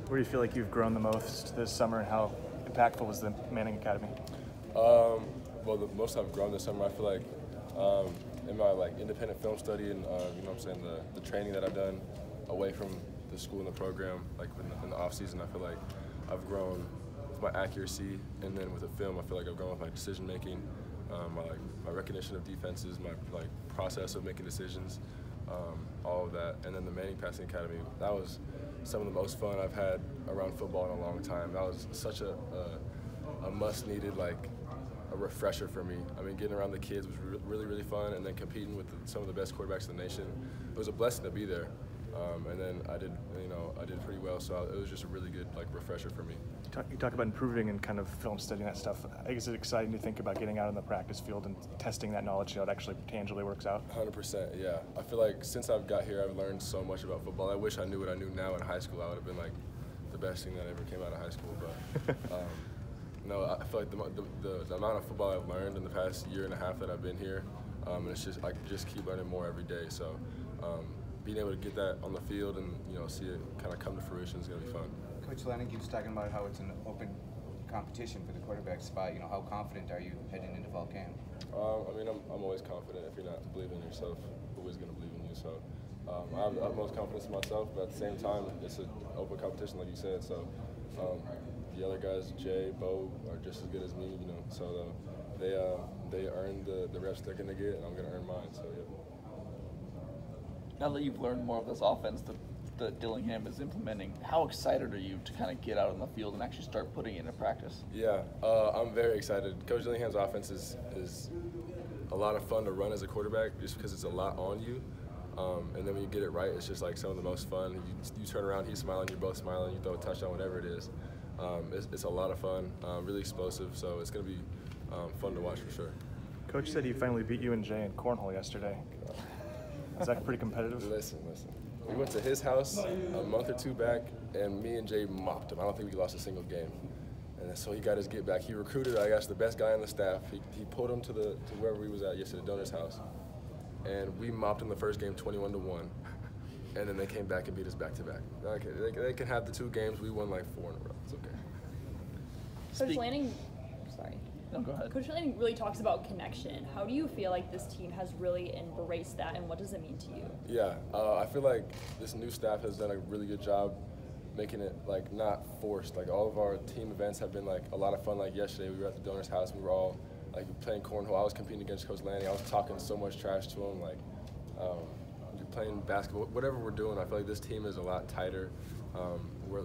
Where do you feel like you've grown the most this summer, and how impactful was the Manning Academy? Well, the most I've grown this summer, I feel like in my independent film study and the training that I've done away from the school and the program, like in the off season, I feel like I've grown with my accuracy, and then with the film, I feel like I've grown with my decision making, my recognition of defenses, my process of making decisions, all of that. And then the Manning Passing Academy, that was some of the most fun I've had around football in a long time. That was such a must-needed, a refresher for me. I mean, getting around the kids was really fun, and then competing with some of the best quarterbacks in the nation. It was a blessing to be there, and then I did pretty well. So it was just a really good refresher for me. You talk about improving and kind of film studying that stuff. I guess it's exciting to think about getting out on the practice field and testing that knowledge, how it actually tangibly works out. 100%, yeah. I feel like since I've got here, I've learned so much about football. I wish I knew what I knew now in high school. I would have been the best thing that ever came out of high school. But no, I feel like the amount of football I've learned in the past year and a half that I've been here, and it's just I just keep learning more every day. So being able to get that on the field and see it kind of come to fruition is going to be fun. Coach Lanning keeps talking about how it's an open competition for the quarterback spot. How confident are you heading into fall camp? I mean, I'm always confident. If you're not believing in yourself, who is going to believe in you? So I have the utmost confidence in myself, but at the same time, it's an open competition, like you said. So the other guys, Jay, Bo, are just as good as me. So they earn the reps they're going to get, and I'm going to earn mine. So yeah. Now that you've learned more of this offense that Dillingham is implementing, how excited are you to kind of get out on the field and actually start putting it into practice? Yeah, I'm very excited. Coach Dillingham's offense is a lot of fun to run as a quarterback just because it's a lot on you. And then when you get it right, it's just some of the most fun. You turn around, he's smiling, you're both smiling, you throw a touchdown, whatever it is. It's a lot of fun, really explosive, so it's going to be fun to watch for sure. Coach said he finally beat you and Jay in cornhole yesterday. Is that pretty competitive? Listen. We went to his house a month or two back, and me and Jay mopped him. I don't think we lost a single game. And so he got his get back. He recruited, I guess, the best guy on the staff. He pulled him to wherever he was at yesterday, Donor's house. And we mopped him the first game 21-1. And then they came back and beat us back-to-back. Okay, they can have the 2 games. We won 4 in a row. It's okay. Coach Lanning, sorry. No, go ahead. Coach Lanning really talks about connection. How do you feel like this team has really embraced that, and what does it mean to you? Yeah, I feel like this new staff has done a really good job making it not forced. All of our team events have been a lot of fun. Yesterday, we were at the Donor's house. We were all playing cornhole. I was competing against Coach Lanning. I was talking so much trash to him. Playing basketball, whatever we're doing. I feel like this team is a lot tighter. We're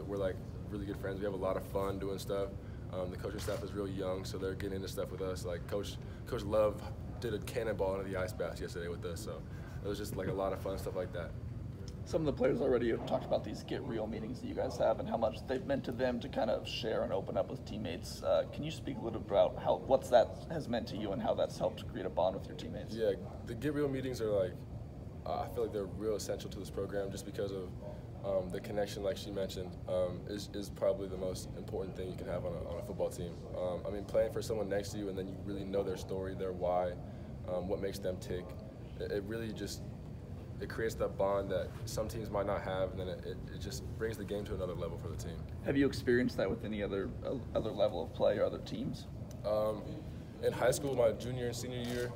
really good friends. We have a lot of fun doing stuff. The coaching staff is real young, so they're getting into stuff with us. Coach Love did a cannonball into the ice bath yesterday with us, so it was just a lot of fun stuff like that. Some of the players already have talked about these get real meetings that you guys have and how much they've meant to them to kind of share and open up with teammates. Can you speak a little bit about what that has meant to you and how that's helped create a bond with your teammates? Yeah, the get real meetings are I feel like they're real essential to this program just because of the connection, like she mentioned, is probably the most important thing you can have on a football team. I mean, playing for someone next to you and then you really know their story, their why, what makes them tick. It really just creates that bond that some teams might not have, and then it just brings the game to another level for the team. Have you experienced that with any other level of play or other teams? In high school, my junior and senior year,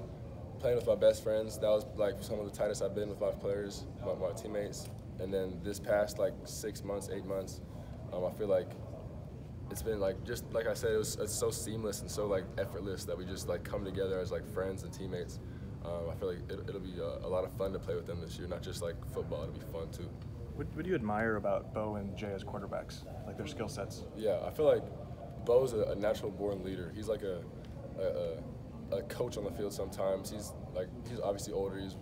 playing with my best friends, that was some of the tightest I've been with my players, my teammates. And then this past 6 months, 8 months, I feel like it's been just like I said, it's so seamless and so effortless that we just come together as friends and teammates. I feel like it'll be a lot of fun to play with them this year, not just football. It'll be fun too. What do you admire about Bo and Jay as quarterbacks, their skill sets? Yeah, I feel like Bo's a natural born leader. He's a coach on the field sometimes. He's obviously older. He's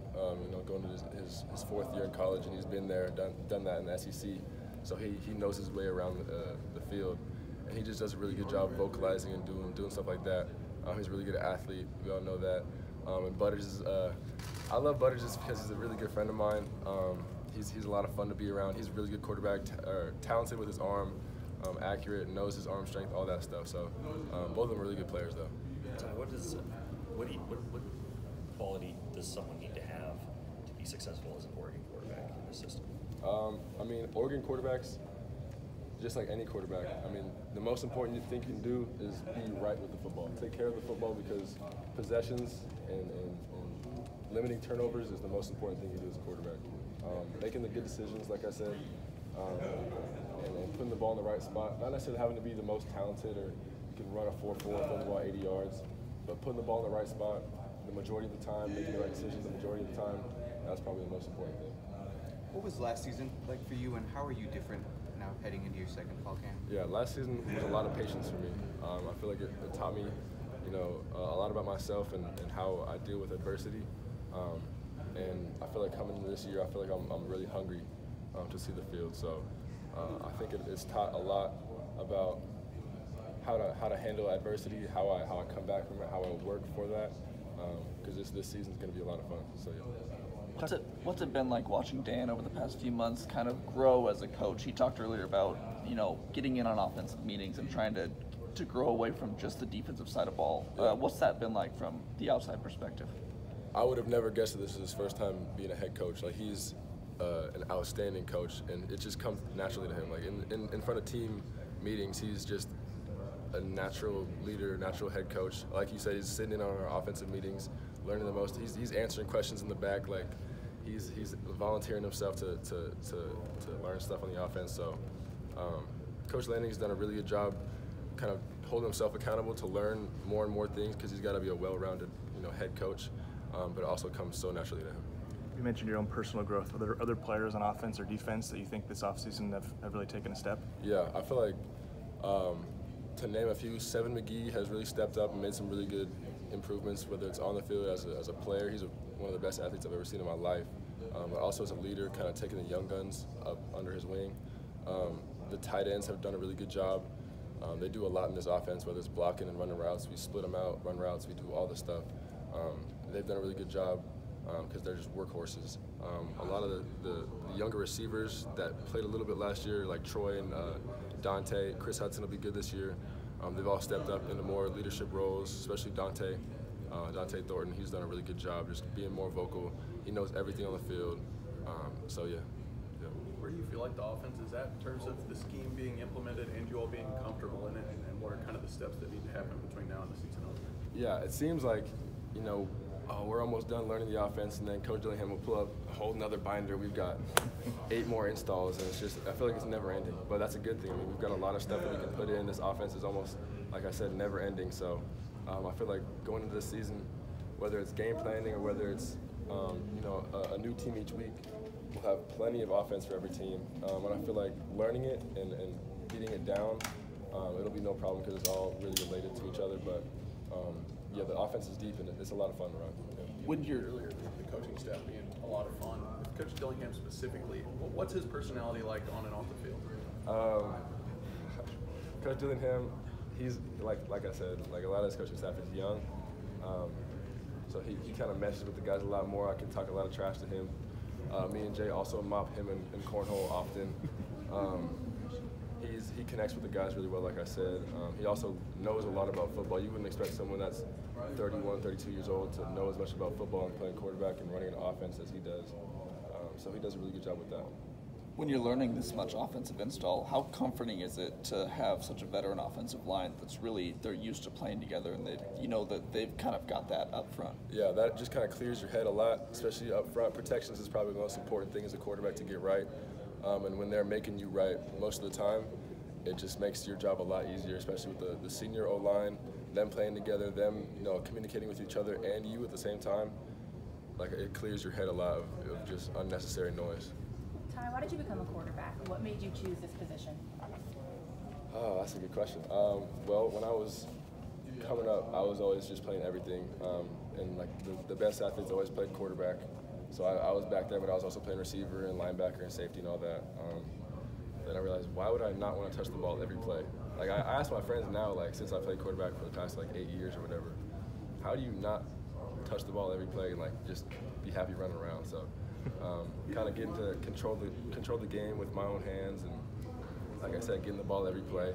going to his 4th year in college, and he's been there, done that in the SEC. So he knows his way around the field, and he just does a really good job vocalizing and doing stuff like that. He's a really good athlete. We all know that. And Butters is I love Butters just because he's a really good friend of mine. He's a lot of fun to be around. He's a really good quarterback, talented with his arm, accurate, knows his arm strength, all that stuff. So both of them are really good players, though. What quality does someone need to have to be successful as an Oregon quarterback in this system? I mean, Oregon quarterbacks just like any quarterback, I mean, the most important thing you can do is be right with the football. Take care of the football because possessions and limiting turnovers is the most important thing you do as a quarterback. Making the good decisions, like I said, and putting the ball in the right spot. Not necessarily having to be the most talented or you can run a 4-4, throw the ball 80 yards, but putting the ball in the right spot the majority of the time, making the right decisions the majority of the time, that's probably the most important thing. What was last season like for you, and how are you different now heading into your second fall camp? Yeah, last season was a lot of patience for me. I feel like it taught me, a lot about myself and how I deal with adversity. And I feel like coming into this year, I feel like I'm really hungry to see the field. So I think it's taught a lot about how to handle adversity, how I come back from it, how I work for that. Because this season's going to be a lot of fun. So yeah. What's it been like watching Dan over the past few months kind of grow as a coach? He talked earlier about getting in on offensive meetings and trying to grow away from just the defensive side of ball. Yeah. What's that been like from the outside perspective? I would have never guessed that this is his first time being a head coach. Like, he's an outstanding coach, and it just comes naturally to him. Like in front of team meetings, he's just a natural leader, natural head coach. Like you said, he's sitting in on our offensive meetings, learning the most. He's answering questions in the back. Like he's volunteering himself to learn stuff on the offense. So Coach Landing's done a really good job, kind of holding himself accountable to learn more and more things because he's got to be a well-rounded head coach. But it also comes so naturally to him. You mentioned your own personal growth. Are there other players on offense or defense that you think this offseason have really taken a step? Yeah, I feel like, to name a few, Seven McGee has really stepped up and made some really good improvements, whether it's on the field as a player. He's one of the best athletes I've ever seen in my life, but also as a leader, kind of taking the young guns up under his wing. The tight ends have done a really good job. They do a lot in this offense, whether it's blocking and running routes. We split them out, run routes, we do all this stuff. They've done a really good job because they're just workhorses. A lot of the younger receivers that played a little bit last year, like Troy and Dante, Chris Hudson will be good this year. They've all stepped up into more leadership roles, especially Dante Thornton. He's done a really good job just being more vocal. He knows everything on the field. So yeah. Where do you feel like the offense is at in terms of the scheme being implemented and you all being comfortable in it, and what are kind of the steps that need to happen between now and the season opener? Yeah, it seems like, we're almost done learning the offense, and then Coach Dillingham will pull up a whole nother binder. We've got 8 more installs, and I feel like it's never ending. But that's a good thing. I mean, we've got a lot of stuff that we can put in. This offense is almost, like I said, never ending. So I feel like going into this season, whether it's game planning or whether it's a new team each week, we'll have plenty of offense for every team. And I feel like learning it and getting it down, it'll be no problem because it's all really related to each other. But yeah, the offense is deep and it's a lot of fun to run. Yeah. When you're earlier, the coaching staff being a lot of fun. With Coach Dillingham specifically, what's his personality like on and off the field? Coach Dillingham, he's like I said, like a lot of his coaching staff is young, so he kind of meshes with the guys a lot more. I can talk a lot of trash to him. Me and Jay also mop him in cornhole often. He connects with the guys really well, like I said. He also knows a lot about football. You wouldn't expect someone that's 31, 32 years old to know as much about football and playing quarterback and running an offense as he does. So he does a really good job with that. When you're learning this much offensive install, how comforting is it to have such a veteran offensive line that's really, they're used to playing together and that they've kind of got that up front? Yeah, that just kind of clears your head a lot, especially up front. Protections is probably the most important thing as a quarterback to get right. And when they're making you right most of the time, it just makes your job a lot easier, especially with the senior O-line, them playing together, them communicating with each other and you at the same time. Like, it clears your head a lot of just unnecessary noise. Ty, why did you become a quarterback? What made you choose this position? Oh, that's a good question. Well, when I was coming up, I was always just playing everything, and like the best athletes always played quarterback. So I was back there, but I was also playing receiver and linebacker and safety and all that. Then I realized, why would I not want to touch the ball every play? Like, I ask my friends now, like, since I played quarterback for the past, 8 years or whatever, how do you not touch the ball every play and, just be happy running around? So kind of getting to control the game with my own hands and, like I said, getting the ball every play.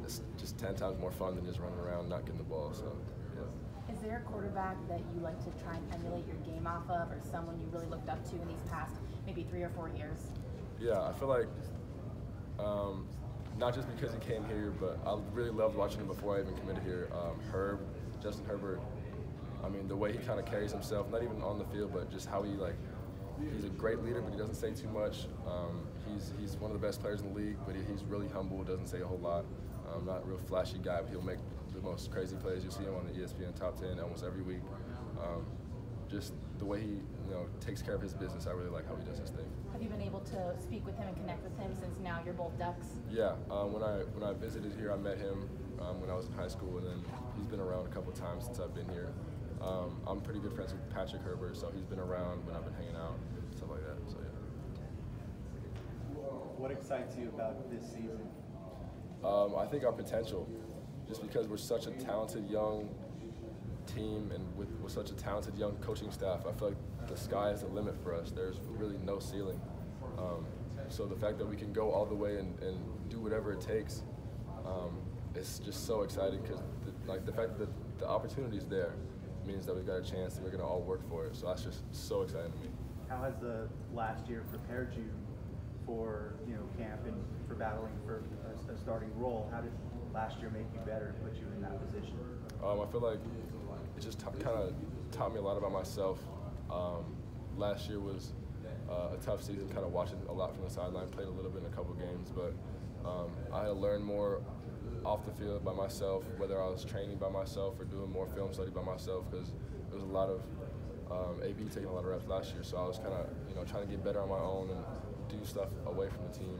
It's just 10 times more fun than just running around not getting the ball. So, yeah. Is there a quarterback that you like to try and emulate your game off of, or someone you really looked up to in these past maybe 3 or 4 years? Yeah, I feel like not just because he came here, but I really loved watching him before I even committed here. Justin Herbert, I mean, the way he kind of carries himself, not even on the field, but just how he, like, he's a great leader, but he doesn't say too much. He's one of the best players in the league, but he's really humble, doesn't say a whole lot. Not a real flashy guy, but he'll make the most crazy plays. You'll see him on the ESPN Top 10 almost every week. Just the way he, takes care of his business, I really like how he does his thing. Have you been able to speak with him and connect with him since now you're both Ducks? Yeah, when I visited here, I met him when I was in high school, and then he's been around a couple of times since I've been here. I'm pretty good friends with Patrick Herbert, so he's been around when I've been hanging out, stuff like that. So yeah. What excites you about this season? I think our potential, just because we're such a talented young team and with such a talented young coaching staff, I feel like the sky is the limit for us. There's really no ceiling. So the fact that we can go all the way and do whatever it takes, it's just so exciting because the fact that the opportunity is there means that we've got a chance and we're going to all work for it. So that's just so exciting to me. How has the last year prepared you for camp and for battling for a starting role? How did last year make you better and put you in that position? I feel like it just kind of taught me a lot about myself. Last year was a tough season, kind of watching a lot from the sideline, played a little bit in a couple games, but I had to learn more off the field by myself, whether I was training by myself or doing more film study by myself, because there was a lot of AB taking a lot of reps last year, so I was kind of trying to get better on my own and do stuff away from the team,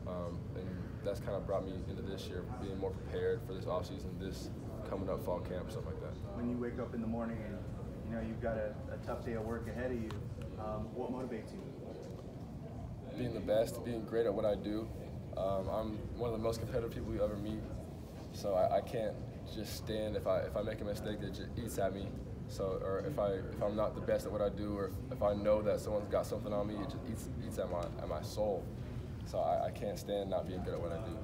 and that's kind of brought me into this year, being more prepared for this offseason, this coming up fall camp, stuff like that. When you wake up in the morning and you've got a tough day of work ahead of you, what motivates you? Being the best, being great at what I do. I'm one of the most competitive people you ever meet, so I can't just stand if I make a mistake that just eats at me. So, or if I'm not the best at what I do, or if I know that someone's got something on me, it just eats at my soul. So I can't stand not being good at what I do.